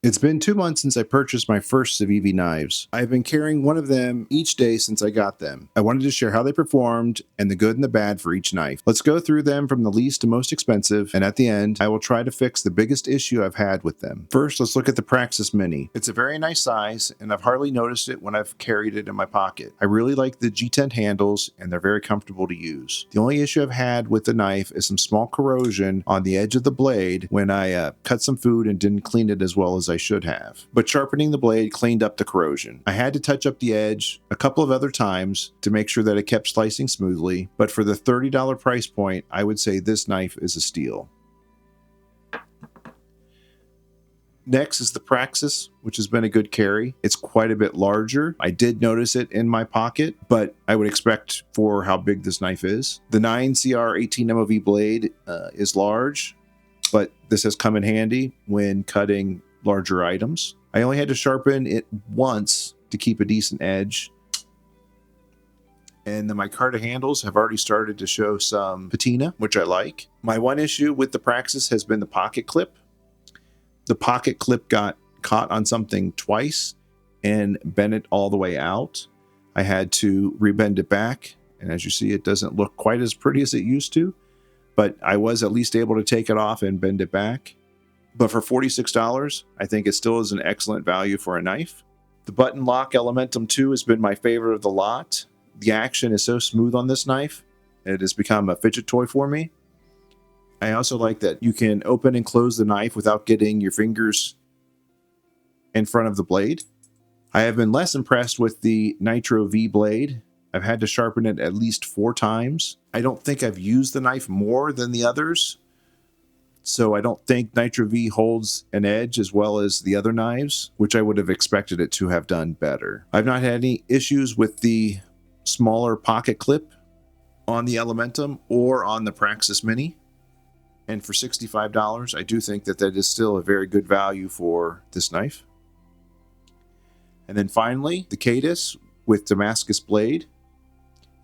It's been 2 months since I purchased my first Civivi knives. I've been carrying one of them each day since I got them. I wanted to share how they performed and the good and the bad for each knife. Let's go through them from the least to most expensive, and at the end, I will try to fix the biggest issue I've had with them. First, let's look at the Praxis Mini. It's a very nice size, and I've hardly noticed it when I've carried it in my pocket. I really like the G10 handles, and they're very comfortable to use. The only issue I've had with the knife is some small corrosion on the edge of the blade when I cut some food and didn't clean it as well as I should have. But sharpening the blade cleaned up the corrosion. I had to touch up the edge a couple of other times to make sure that it kept slicing smoothly, but for the $30 price point, I would say this knife is a steal. Next is the Praxis, which has been a good carry. It's quite a bit larger. I did notice it in my pocket, but I would expect for how big this knife is. The 9CR18 MOV blade is large, but this has come in handy when cutting larger items. I only had to sharpen it once to keep a decent edge. And the micarta handles have already started to show some patina, which I like. My one issue with the Praxis has been the pocket clip. The pocket clip got caught on something twice and bent it all the way out. I had to rebend it back, and as you see, it doesn't look quite as pretty as it used to, but I was at least able to take it off and bend it back. But for $46, I think it still is an excellent value for a knife. The button lock Elementum 2 has been my favorite of the lot. The action is so smooth on this knife, it has become a fidget toy for me. I also like that you can open and close the knife without getting your fingers in front of the blade. I have been less impressed with the Nitro V blade. I've had to sharpen it at least 4 times. I don't think I've used the knife more than the others, so I don't think Nitro V holds an edge as well as the other knives, which I would have expected it to have done better. I've not had any issues with the smaller pocket clip on the Elementum or on the Praxis Mini. And for $65, I do think that that is still a very good value for this knife. And then finally, the Cadis with Damascus blade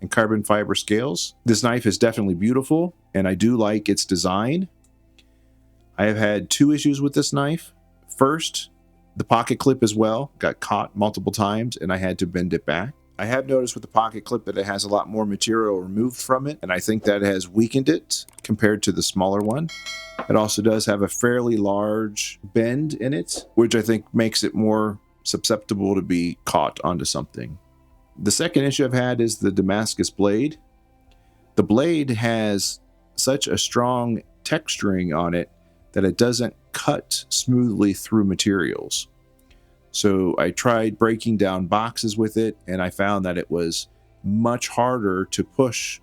and carbon fiber scales. This knife is definitely beautiful, and I do like its design. I have had 2 issues with this knife. First, the pocket clip as well got caught multiple times, and I had to bend it back. I have noticed with the pocket clip that it has a lot more material removed from it, and I think that has weakened it compared to the smaller one. It also does have a fairly large bend in it, which I think makes it more susceptible to be caught onto something. The second issue I've had is the Damascus blade. The blade has such a strong texturing on it that it doesn't cut smoothly through materials. So I tried breaking down boxes with it, and I found that it was much harder to push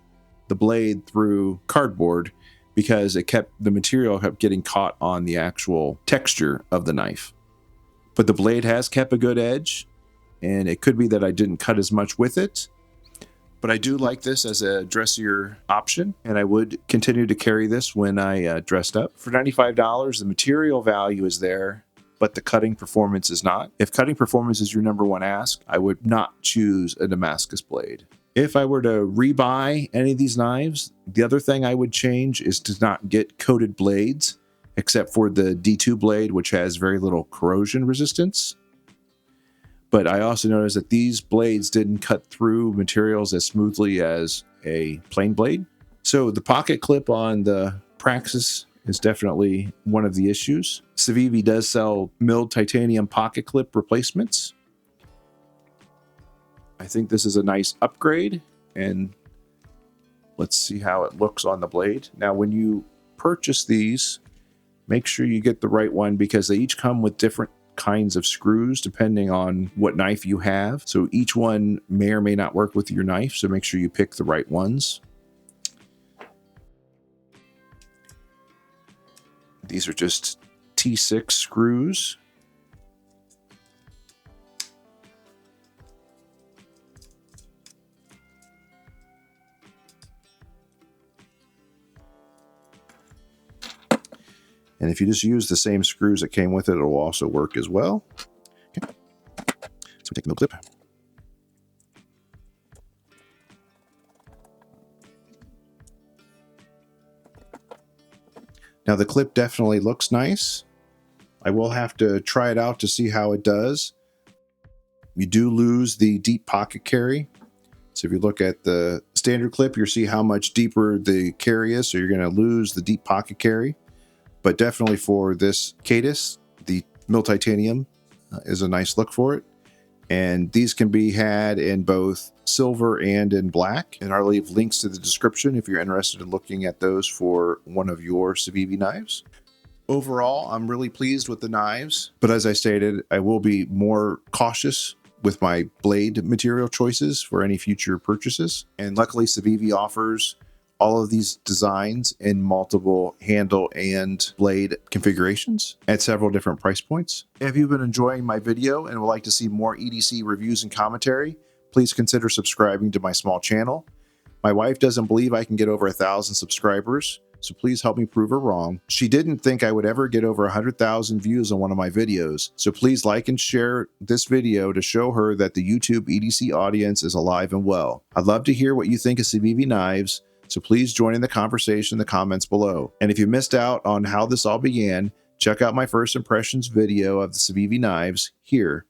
the blade through cardboard because the material kept getting caught on the actual texture of the knife. But the blade has kept a good edge, and it could be that I didn't cut as much with it. But I do like this as a dressier option, and I would continue to carry this when I dressed up. For $95, the material value is there, but the cutting performance is not. If cutting performance is your number one ask, I would not choose a Damascus blade. If I were to rebuy any of these knives, the other thing I would change is to not get coated blades, except for the D2 blade, which has very little corrosion resistance. But I also noticed that these blades didn't cut through materials as smoothly as a plain blade. So the pocket clip on the Praxis is definitely one of the issues. Civivi does sell milled titanium pocket clip replacements. I think this is a nice upgrade, and let's see how it looks on the blade. Now, when you purchase these, make sure you get the right one because they each come with different kinds of screws depending on what knife you have. So each one may or may not work with your knife, so make sure you pick the right ones. These are just T6 screws. And if you just use the same screws that came with it, it will also work as well. Okay. So we take the middle clip. Now the clip definitely looks nice. I will have to try it out to see how it does. You do lose the deep pocket carry. So if you look at the standard clip, you'll see how much deeper the carry is. So you're going to lose the deep pocket carry. But definitely for this Cadis, the mill titanium is a nice look for it. And these can be had in both silver and in black. And I'll leave links to the description if you're interested in looking at those for one of your Civivi knives. Overall, I'm really pleased with the knives. But as I stated, I will be more cautious with my blade material choices for any future purchases. And luckily, Civivi offers all of these designs in multiple handle and blade configurations at several different price points. If you've been enjoying my video and would like to see more EDC reviews and commentary, please consider subscribing to my small channel. My wife doesn't believe I can get over 1,000 subscribers, so please help me prove her wrong. She didn't think I would ever get over 100,000 views on one of my videos, so please like and share this video to show her that the YouTube EDC audience is alive and well. I'd love to hear what you think of Civivi knives, so please join in the conversation in the comments below. And if you missed out on how this all began, check out my first impressions video of the Civivi knives here